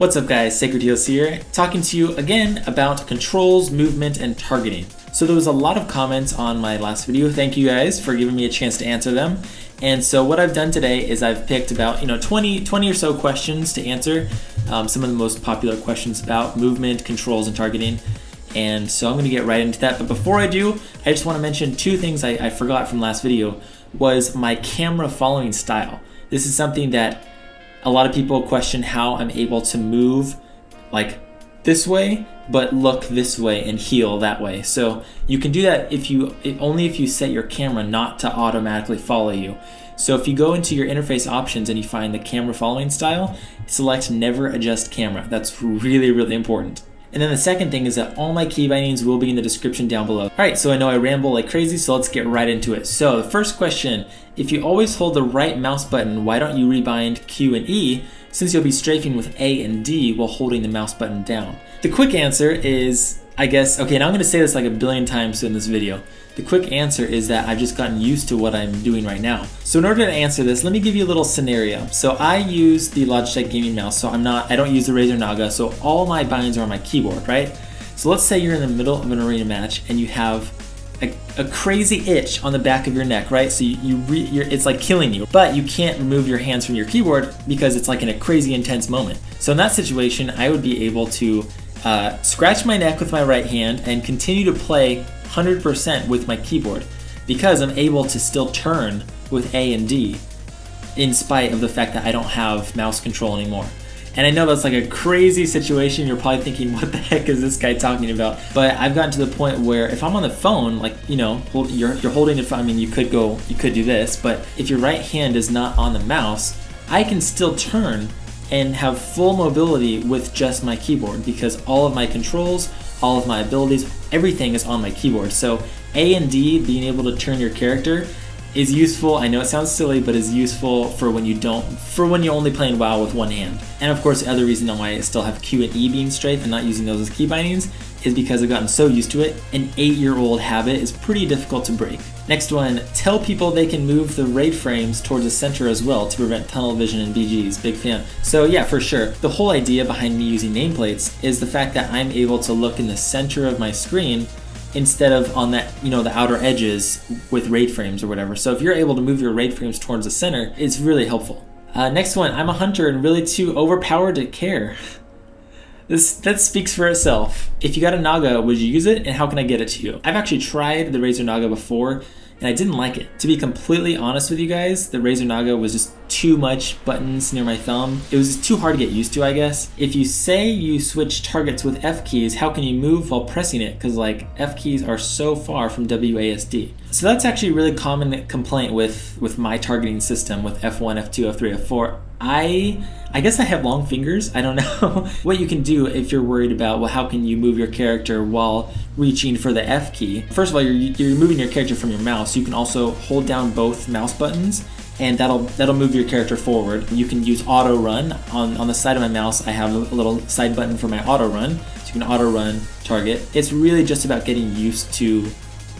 What's up guys, Sacredheals here, talking to you again about controls, movement, and targeting. So there was a lot of comments on my last video. Thank you guys for giving me a chance to answer them. And so what I've done today is I've picked about 20 or so questions to answer, some of the most popular questions about movement, controls, and targeting. And so I'm going to get right into that. But before I do, I just want to mention two things I forgot from last video was my camera following style. This is something that a lot of people question how I'm able to move like this way, but look this way and heal that way. So you can do that only if you set your camera not to automatically follow you. So if you go into your interface options and you find the camera following style, select never adjust camera. That's really, really important. And then the second thing is that all my key bindings will be in the description down below. All right, so I know I ramble like crazy, so let's get right into it. So the first question, if you always hold the right mouse button, why don't you rebind Q and E, since you'll be strafing with A and D while holding the mouse button down? The quick answer is, I guess, okay, now I'm gonna say this like a billion times in this video. The quick answer is that I've just gotten used to what I'm doing right now. So in order to answer this, let me give you a little scenario. So I use the Logitech gaming mouse, so I don't use the Razer Naga, so all my binds are on my keyboard, right? So let's say you're in the middle of an arena match and you have a crazy itch on the back of your neck, right? So it's like killing you, but you can't remove your hands from your keyboard because it's like in a crazy intense moment. So in that situation, I would be able to scratch my neck with my right hand and continue to play 100% with my keyboard because I'm able to still turn with A and D in spite of the fact that I don't have mouse control anymore. And I know that's like a crazy situation. You're probably thinking, what the heck is this guy talking about? But I've gotten to the point where if I'm on the phone, like, you're holding the phone, I mean, you could do this, but if your right hand is not on the mouse, I can still turn and have full mobility with just my keyboard because all of my controls, all of my abilities, everything is on my keyboard. So A and D, being able to turn your character, is useful. I know it sounds silly, but is useful for when you're only playing WoW with one hand. And of course, the other reason why I still have Q and E being strafe and not using those as key bindings is because I've gotten so used to it. An 8-year-old habit is pretty difficult to break. Next one, tell people they can move the raid frames towards the center as well to prevent tunnel vision in BGs. Big fan. So yeah, for sure. The whole idea behind me using nameplates is the fact that I'm able to look in the center of my screen instead of on that, the outer edges with raid frames or whatever. So if you're able to move your raid frames towards the center, it's really helpful. Next one, I'm a hunter and really too overpowered to care. That speaks for itself. If you got a Naga, would you use it, and how can I get it to you? I've actually tried the Razer Naga before, and I didn't like it. To be completely honest with you guys, the Razer Naga was just too much buttons near my thumb. It was just too hard to get used to, I guess. If you say you switch targets with F keys, how can you move while pressing it? Because like F keys are so far from WASD. So that's actually a really common complaint with my targeting system with F1, F2, F3, F4. I guess I have long fingers. I don't know what you can do if you're worried about, well, how can you move your character while reaching for the F key? First of all, you're moving your character from your mouse. You can also hold down both mouse buttons and that'll move your character forward. You can use auto run. On the side of my mouse, I have a little side button for my auto run. So you can auto run target. It's really just about getting used to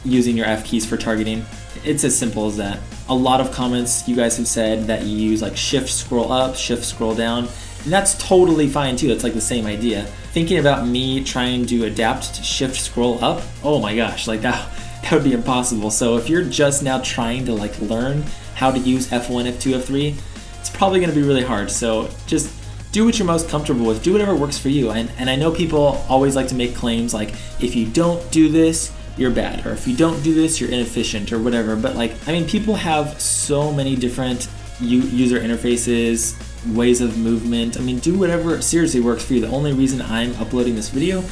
using your F keys for targeting. It's as simple as that. A lot of comments you guys have said that you use like shift scroll up, shift scroll down, and that's totally fine too. It's like the same idea. Thinking about me trying to adapt to shift scroll up, oh my gosh, like that would be impossible. So if you're just now trying to like learn how to use F1, F2, F3, it's probably gonna be really hard. So just do what you're most comfortable with. Do whatever works for you. And I know people always like to make claims like, if you don't do this, you're bad, or if you don't do this, you're inefficient, or whatever. But like, I mean, people have so many different user interfaces, ways of movement. I mean, do whatever seriously works for you. The only reason I'm uploading this video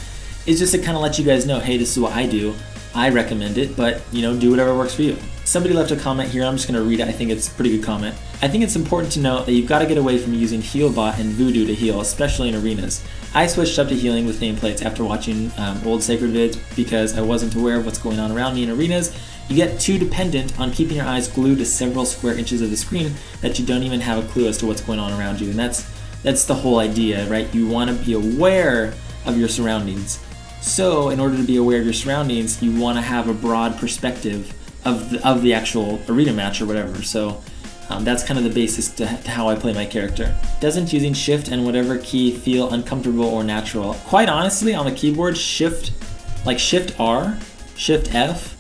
is just to kind of let you guys know, hey, this is what I do. I recommend it, but do whatever works for you. Somebody left a comment here. I'm just going to read it. I think it's a pretty good comment. I think it's important to note that you've got to get away from using Healbot and Voodoo to heal, especially in arenas. I switched up to healing with nameplates after watching old Sacred vids because I wasn't aware of what's going on around me in arenas. You get too dependent on keeping your eyes glued to several square inches of the screen that you don't even have a clue as to what's going on around you. And that's the whole idea, right? You want to be aware of your surroundings. So in order to be aware of your surroundings, you want to have a broad perspective of the actual arena match or whatever. So That's kind of the basis to how I play my character. Doesn't using shift and whatever key feel uncomfortable or natural? Quite honestly, on the keyboard, shift, like shift R, shift F,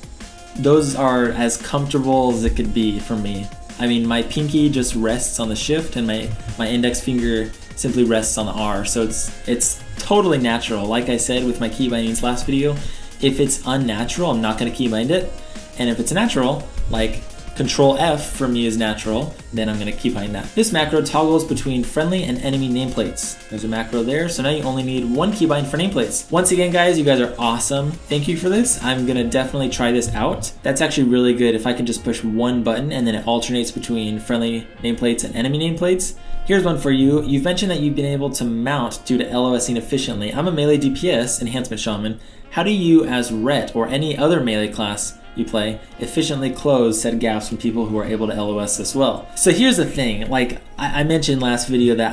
those are as comfortable as it could be for me. I mean, my pinky just rests on the shift and my index finger simply rests on the R, so it's totally natural. Like I said with my key bindings last video, if it's unnatural, I'm not going to keybind it, and if it's natural, like Control F for me is natural, then I'm going to keybind that. This macro toggles between friendly and enemy nameplates. There's a macro there, so now you only need one keybind for nameplates. Once again, guys, you guys are awesome. Thank you for this. I'm going to definitely try this out. That's actually really good if I can just push one button and then it alternates between friendly nameplates and enemy nameplates. Here's one for you. You've mentioned that you've been able to mount due to LOSing efficiently. I'm a melee DPS enhancement shaman. How do you, as Ret or any other melee class you play, efficiently close said gaps from people who are able to LOS as well? So here's the thing, like I mentioned last video that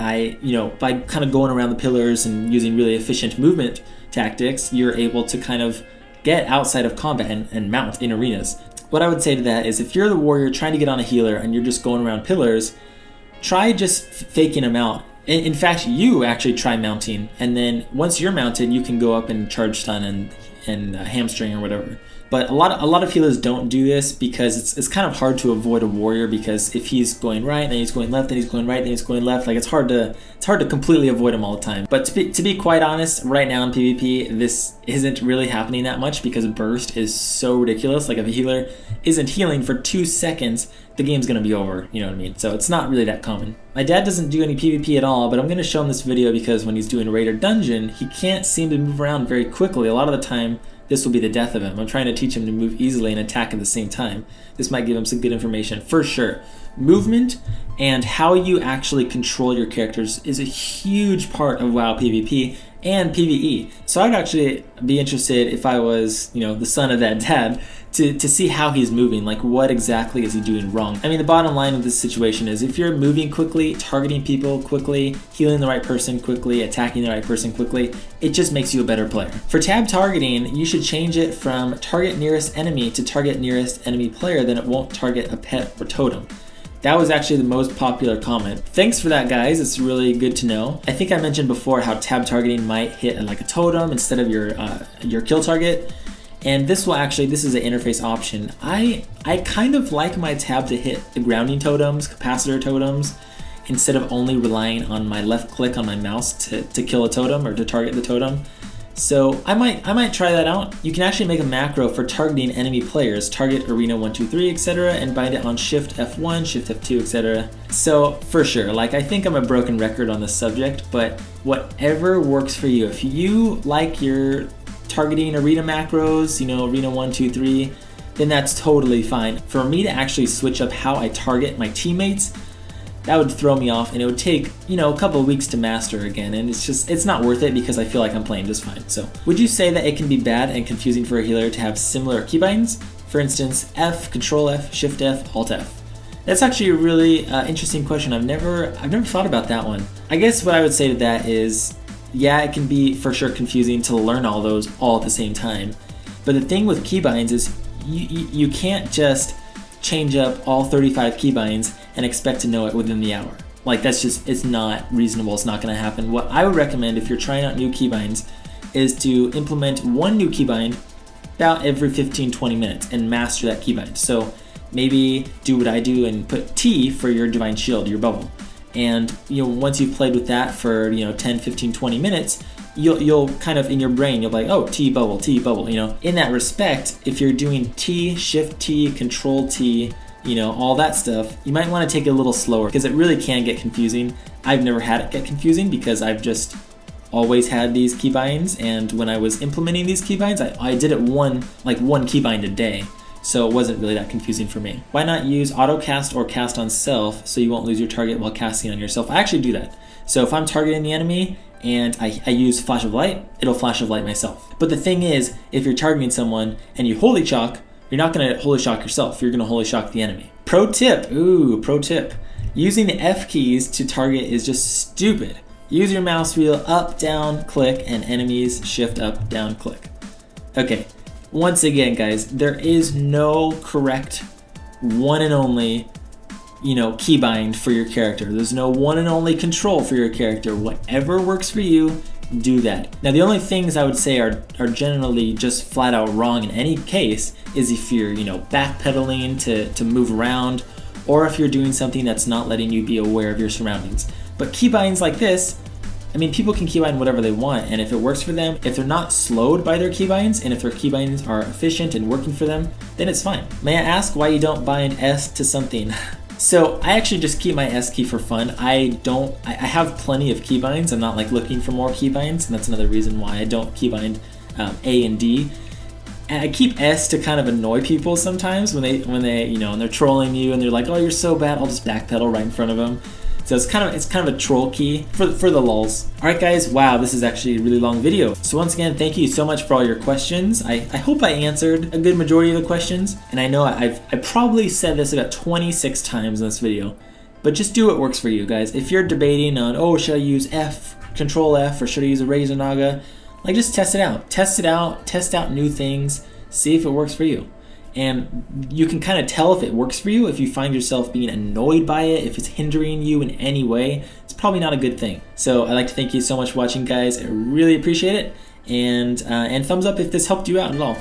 by kind of going around the pillars and using really efficient movement tactics, you're able to kind of get outside of combat and mount in arenas. What I would say to that is if you're the warrior trying to get on a healer and you're just going around pillars, try just faking them out. In fact, you actually try mounting, and then once you're mounted, you can go up and charge stun and hamstring or whatever. But a lot of healers don't do this because it's kind of hard to avoid a warrior, because if he's going right, then he's going left, then he's going right, then he's going left. Like it's hard to completely avoid him all the time. But to be quite honest, right now in PvP, this isn't really happening that much because burst is so ridiculous. Like if a healer isn't healing for 2 seconds, the game's gonna be over, you know what I mean? So it's not really that common. My dad doesn't do any PvP at all, but I'm gonna show him this video because when he's doing raid or dungeon, he can't seem to move around very quickly. A lot of the time, this will be the death of him. I'm trying to teach him to move easily and attack at the same time. This might give him some good information for sure. Movement and how you actually control your characters is a huge part of WoW PvP and PvE. So I'd actually be interested, if I was, the son of that dad, to see how he's moving. Like what exactly is he doing wrong? I mean, the bottom line of this situation is if you're moving quickly, targeting people quickly, healing the right person quickly, attacking the right person quickly, it just makes you a better player. For tab targeting, you should change it from target nearest enemy to target nearest enemy player, then it won't target a pet or totem. That was actually the most popular comment. Thanks for that, guys. It's really good to know. I think I mentioned before how tab targeting might hit like a totem instead of your kill target. And this is an interface option. I kind of like my tab to hit the grounding totems, capacitor totems, instead of only relying on my left click on my mouse to kill a totem or to target the totem. So I might try that out. You can actually make a macro for targeting enemy players, target arena 1, 2, 3, etc., and bind it on shift F1, shift F2, etc. So for sure, like I think I'm a broken record on this subject, but whatever works for you. If you like your targeting arena macros, arena 1, 2, 3, then that's totally fine. For me to actually switch up how I target my teammates, that would throw me off, and it would take, a couple of weeks to master again, and it's not worth it because I feel like I'm playing just fine. So, would you say that it can be bad and confusing for a healer to have similar keybinds? For instance, F, Control F, Shift F, Alt F. That's actually a really interesting question. I've never thought about that one. I guess what I would say to that is, yeah, it can be for sure confusing to learn all those all at the same time. But the thing with keybinds is you can't just change up all 35 keybinds and expect to know it within the hour. Like it's not reasonable, it's not gonna happen. What I would recommend if you're trying out new keybinds is to implement one new keybind about every 15-20 minutes and master that keybind. So maybe do what I do and put T for your divine shield, your bubble. And once you've played with that for 10, 15, 20 minutes, you'll kind of in your brain you'll be like, oh, T bubble, In that respect, if you're doing T, Shift T, Control T, all that stuff, you might want to take it a little slower because it really can get confusing. I've never had it get confusing because I've just always had these keybinds, and when I was implementing these keybinds, I did it one keybind a day. So it wasn't really that confusing for me. Why not use auto cast or cast on self so you won't lose your target while casting on yourself? I actually do that. So if I'm targeting the enemy and I use flash of light, it'll flash of light myself. But the thing is, if you're targeting someone and you holy shock, you're not gonna holy shock yourself, you're gonna holy shock the enemy. Pro tip, pro tip. Using the F keys to target is just stupid. Use your mouse wheel up, down, click, and enemies shift up, down, click. Okay. Once again, guys, there is no correct one and only, keybind for your character. There's no one and only control for your character. Whatever works for you, do that. Now the only things I would say are generally just flat out wrong in any case is if you're backpedaling to move around, or if you're doing something that's not letting you be aware of your surroundings. But keybinds like this, I mean, people can keybind whatever they want, and if it works for them, if they're not slowed by their keybinds, and if their keybinds are efficient and working for them, then it's fine. May I ask why you don't bind S to something? So I actually just keep my S key for fun. I have plenty of keybinds. I'm not like looking for more keybinds, and that's another reason why I don't keybind A and D. And I keep S to kind of annoy people sometimes when they're trolling you and they're like, oh, you're so bad, I'll just backpedal right in front of them. So it's kind of a troll key for the lulz. All right, guys. Wow, this is actually a really long video. So once again, thank you so much for all your questions. I hope I answered a good majority of the questions. And I know I probably said this about 26 times in this video, but just do what works for you, guys. If you're debating on, oh, should I use Control F, or should I use a Razor Naga? Like, just test it out. Test out new things. See if it works for you. And you can kind of tell if it works for you if you find yourself being annoyed by it, if it's hindering you in any way. It's probably not a good thing. So I'd like to thank you so much for watching, guys. I really appreciate it. And thumbs up if this helped you out at all.